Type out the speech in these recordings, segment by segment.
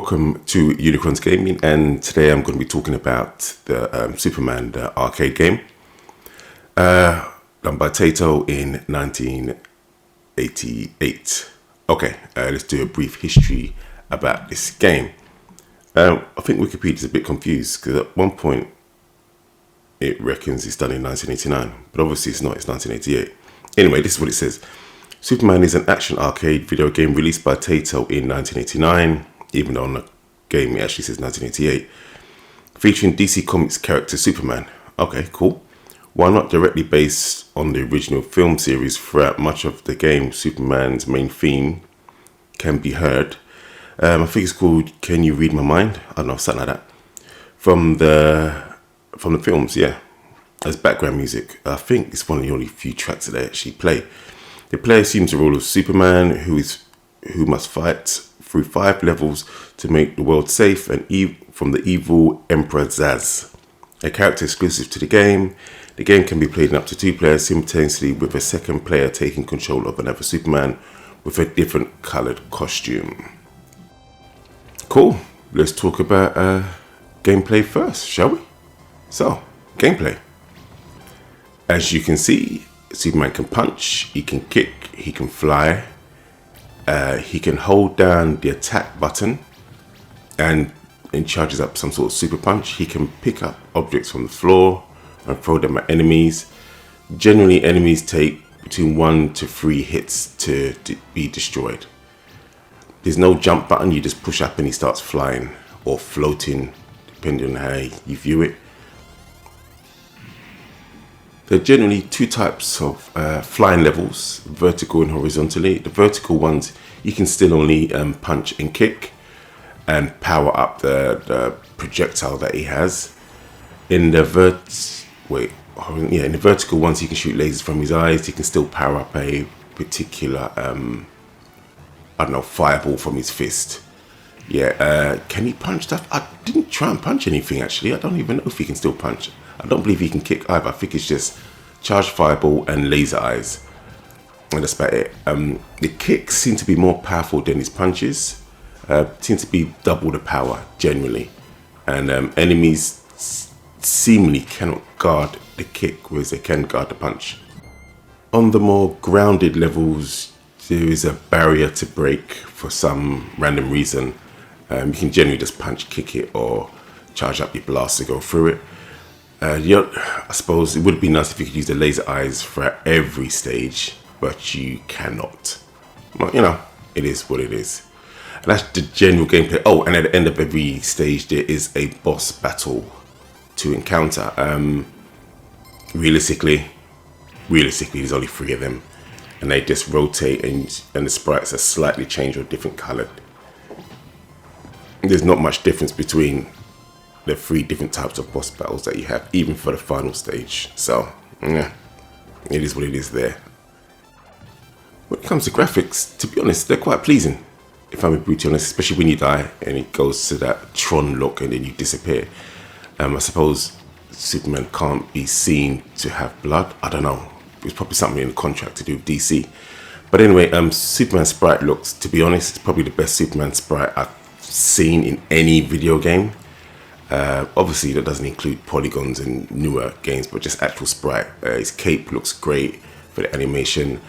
Welcome to Unikron's Gaming, and today I'm going to be talking about the Superman, the arcade game, done by Taito in 1988. Okay, let's do a brief history about this game. I think Wikipedia is a bit confused because at one point it reckons it's done in 1989, but obviously it's not, it's 1988. Anyway, this is what it says. Superman is an action arcade video game released by Taito in 1989, even though on the game it actually says 1988, featuring DC Comics character Superman. Okay, cool. While not directly based on the original film series, throughout much of the game, Superman's main theme can be heard. I think it's called "Can You Read My Mind?" I don't know, something like that. From the films, yeah, as background music. I think it's one of the only few tracks that they actually play. The player assumes the role of Superman, who must fight through 5 levels to make the world safe and from the evil Emperor Zsasz. A character exclusive to the game. The game can be played in up to 2 players simultaneously, with a second player taking control of another Superman with a different coloured costume. Cool. Let's talk about gameplay first, shall we? So, gameplay. As you can see, Superman can punch, he can kick, he can fly, he can hold down the attack button and charges up some sort of super punch. He can pick up objects from the floor and throw them at enemies. Generally, enemies take between 1 to 3 hits to be destroyed. There's no jump button, you just push up and he starts flying or floating, depending on how you view it. There are generally 2 types of flying levels, vertical and horizontally. The vertical ones, you can still only punch and kick and power up the projectile that he has. In the vertical ones, he can shoot lasers from his eyes. He can still power up a particular, fireball from his fist. Yeah, can he punch stuff? I didn't try and punch anything, actually. I don't even know if he can still punch. I don't believe he can kick either. I think it's just charged fireball and laser eyes. And that's about it. The kicks seem to be more powerful than his punches. Seem to be double the power, generally. And enemies seemingly cannot guard the kick, whereas they can guard the punch. On the more grounded levels, there is a barrier to break for some random reason. You can generally just punch, kick it, or charge up your blast to go through it. I suppose it would be nice if you could use the laser eyes for every stage, but you cannot. Well, it is what it is. And that's the general gameplay. Oh, and at the end of every stage, there is a boss battle to encounter. Realistically, there's only 3 of them. And they just rotate and the sprites are slightly changed or different coloured. There's not much difference between the 3 different types of boss battles that you have, even for the final stage. So, yeah, it is what it is there. When it comes to graphics, to be honest, they're quite pleasing, if I'm brutally honest, especially when you die and it goes to that Tron look and then you disappear. I suppose Superman can't be seen to have blood. I don't know. It's probably something in the contract to do with DC. But anyway, Superman sprite looks, to be honest, it's probably the best Superman sprite I've seen in any video game. Obviously, that doesn't include polygons in newer games, but just actual sprite. His cape looks great for the animation.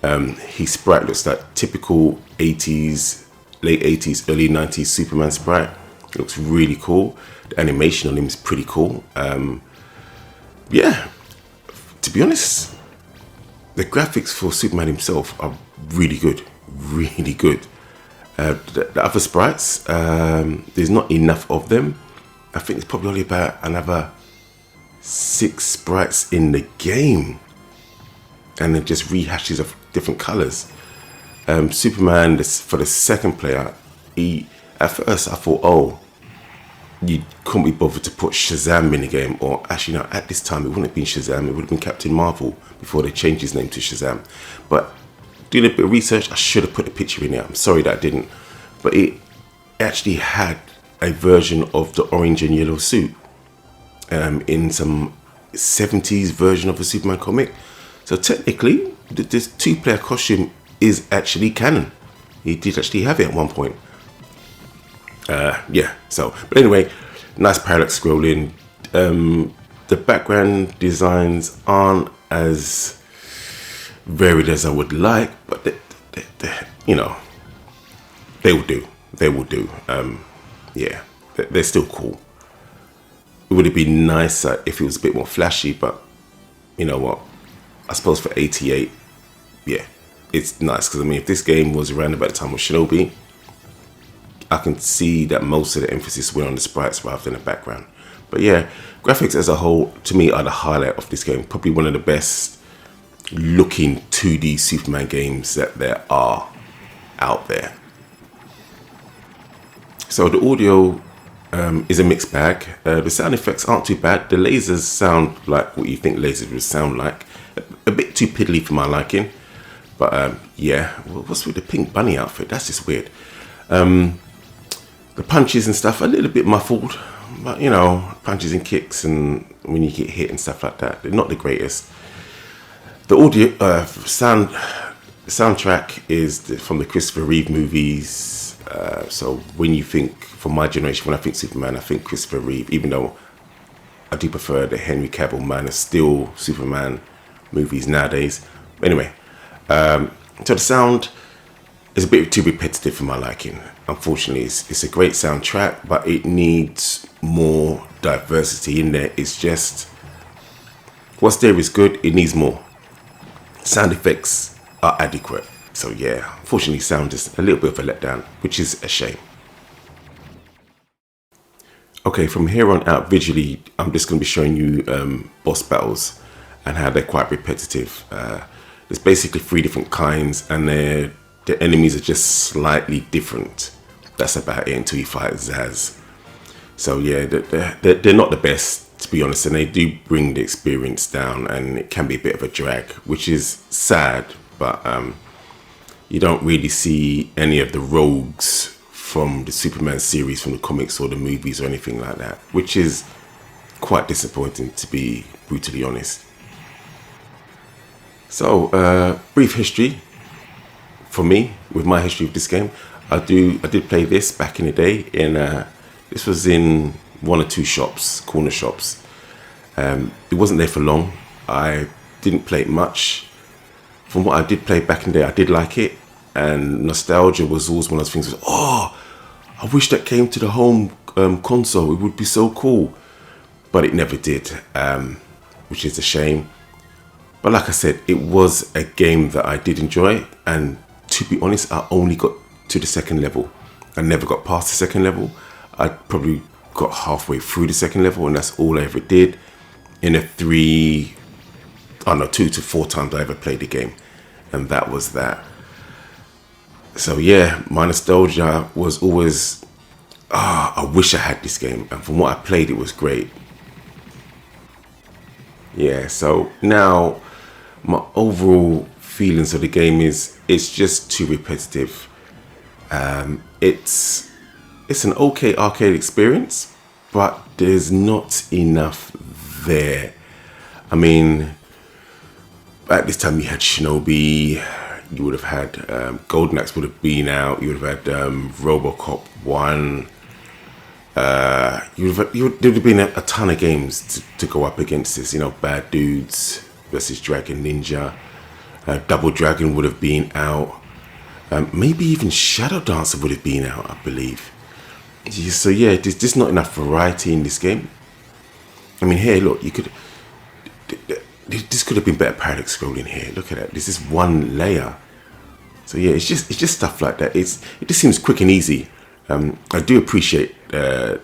His sprite looks like typical 80s, late 80s, early 90s Superman sprite. It looks really cool. The animation on him is pretty cool. Yeah, to be honest, the graphics for Superman himself are really good, really good. The other sprites, there's not enough of them. I think there's probably only about another 6 sprites in the game, and then just rehashes of different colors. Superman, for the second player, at first I thought, oh, you couldn't be bothered to put Shazam in the game, or actually no, at this time it wouldn't have been Shazam, it would have been Captain Marvel before they changed his name to Shazam. But doing a bit of research, I should have put the picture in there. I'm sorry that I didn't, but it actually had a version of the orange and yellow suit in some 70s version of a Superman comic. So technically, this 2-player costume is actually canon. He did actually have it at one point. Yeah, so, but anyway, nice parallax scrolling. The background designs aren't as varied as I would like, but you know, they will do. They will do. Yeah, they're still cool. It would have been nicer if it was a bit more flashy, but you know what? I suppose for 88, yeah, it's nice. Because I mean, if this game was around about the time of Shinobi, I can see that most of the emphasis went on the sprites rather than the background. But yeah, graphics as a whole, to me, are the highlight of this game. Probably one of the best looking 2D Superman games that there are out there. So the audio is a mixed bag. The sound effects aren't too bad. The lasers sound like what you think lasers would sound like. A bit too piddly for my liking. But yeah, what's with the pink bunny outfit? That's just weird. The punches and stuff, a little bit muffled. But you know, punches and kicks and when you get hit and stuff like that, they're not the greatest. The audio soundtrack is from the Christopher Reeve movies. So when you think, from my generation, when I think Superman, I think Christopher Reeve, even though I do prefer the Henry Cavill Man of Steel Superman movies nowadays. Anyway, so the sound is a bit too repetitive for my liking. Unfortunately, it's a great soundtrack, but it needs more diversity in there. It's just, what's there is good, it needs more. Sound effects are adequate. So yeah, unfortunately sound is a little bit of a letdown, which is a shame. Okay, from here on out, visually, I'm just going to be showing you boss battles and how they're quite repetitive. There's basically 3 different kinds and the enemies are just slightly different. That's about it until you fight Zaz. So yeah, they're not the best, to be honest, and they do bring the experience down and it can be a bit of a drag, which is sad, but you don't really see any of the rogues from the Superman series, from the comics or the movies or anything like that, which is quite disappointing, to be brutally honest. So, brief history for me, with my history of this game. I did play this back in the day. This was in 1 or 2 shops, corner shops. It wasn't there for long. I didn't play it much. From what I did play back in the day, I did like it. And nostalgia was always one of those things. Oh, I wish that came to the home console. It would be so cool. But it never did, which is a shame. But like I said, it was a game that I did enjoy. And to be honest, I only got to the 2nd level. I never got past the 2nd level. I probably got halfway through the 2nd level, and that's all I ever did. In the 2 to 4 times I ever played the game. And that was that. So yeah, my nostalgia was always, I wish I had this game. And from what I played, it was great. Yeah, so now my overall feelings of the game is, it's just too repetitive. It's an okay arcade experience, but there's not enough there. I mean, at this time you had Shinobi, you would have had Golden Axe would have been out, you would have had Robocop 1. There would have been a ton of games to go up against this. You know, Bad Dudes versus Dragon Ninja. Double Dragon would have been out. Maybe even Shadow Dancer would have been out, I believe. So yeah, there's just not enough variety in this game. I mean, here, look, this could have been better parallax scrolling here. Look at that. This is one layer. So yeah, it's just stuff like that. It just seems quick and easy. I do appreciate the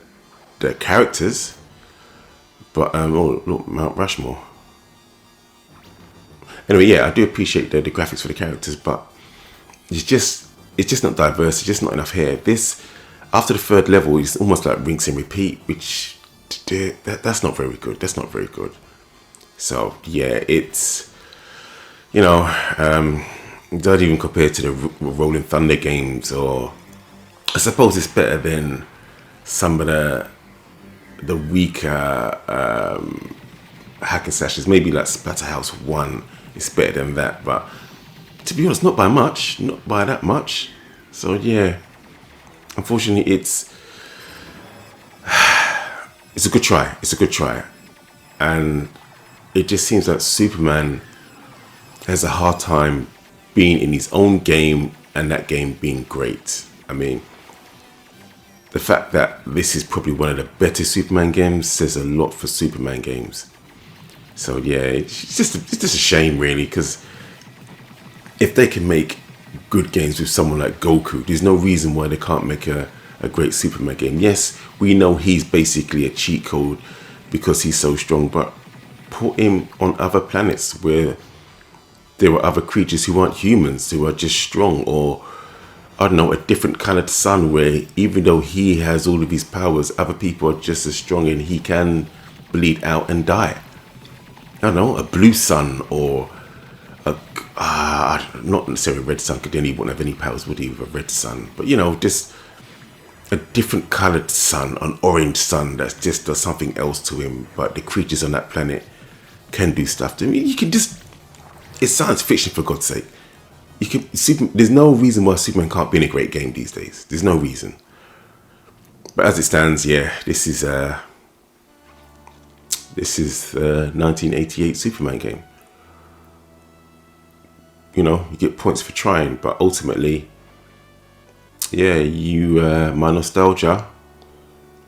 characters, but oh look, Mount Rushmore. Anyway, yeah, I do appreciate the graphics for the characters, but it's just not diverse. It's just not enough here. This, after the 3rd level, is almost like rinse and repeat, which that's not very good. That's not very good. So yeah, it's, you know, don't even compare to the Rolling Thunder games, or I suppose it's better than some of the weaker hack and slashes. Maybe like Splatterhouse 1 is better than that, but to be honest, not by much, not by that much. So yeah, unfortunately, it's it's a good try. It's a good try. And it just seems that Superman has a hard time being in his own game and that game being great. I mean, the fact that this is probably one of the better Superman games says a lot for Superman games. So yeah, it's just a shame really, because if they can make good games with someone like Goku, there's no reason why they can't make a great Superman game. Yes, we know he's basically a cheat code because he's so strong, but put him on other planets where there are other creatures who aren't humans, who are just strong, or I don't know, a different kind of sun where even though he has all of his powers, other people are just as strong and he can bleed out and die. I don't know, a blue sun, or not necessarily a red sun, because then he wouldn't have any powers, would he, with a red sun? But you know, just a different coloured sun, an orange sun that just does something else to him. But the creatures on that planet can do stuff to him. You can just, it's science fiction for God's sake. There's no reason why Superman can't be in a great game these days. There's no reason. But as it stands, yeah, this is the 1988 Superman game. You know, you get points for trying, but ultimately, yeah, my nostalgia,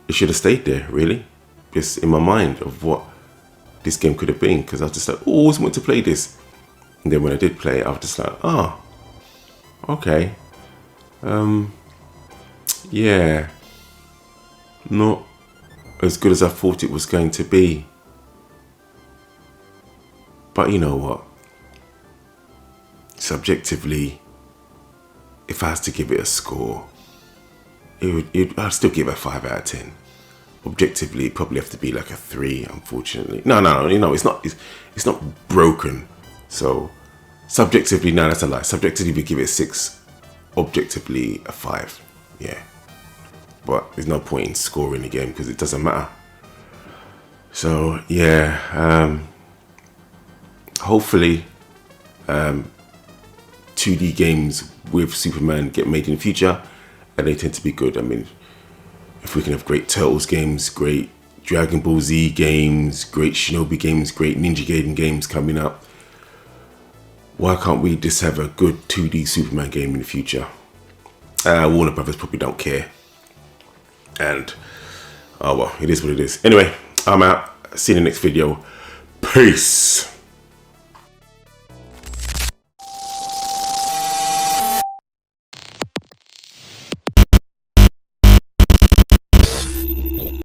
it should have stayed there, really. Just in my mind of what this game could have been, because I was just like, oh, I always wanted to play this. And then when I did play it, I was just like, oh, okay. Yeah, not as good as I thought it was going to be. But you know what? Subjectively, if I was to give it a score, I'd still give it a 5 out of 10. Objectively, it'd probably have to be like a 3, unfortunately. No, you know, it's not broken. So, subjectively, no, that's a lie. Subjectively, we give it a 6. Objectively, a 5. Yeah. But there's no point in scoring the game because it doesn't matter. So, yeah. Hopefully, 2D games with Superman get made in the future, and they tend to be good. I mean, if we can have great Turtles games, great Dragon Ball Z games, great Shinobi games, great Ninja Gaiden games coming up, why can't we just have a good 2D Superman game in the future? Warner Brothers probably don't care. And, oh well, it is what it is. Anyway, I'm out. See you in the next video. Peace.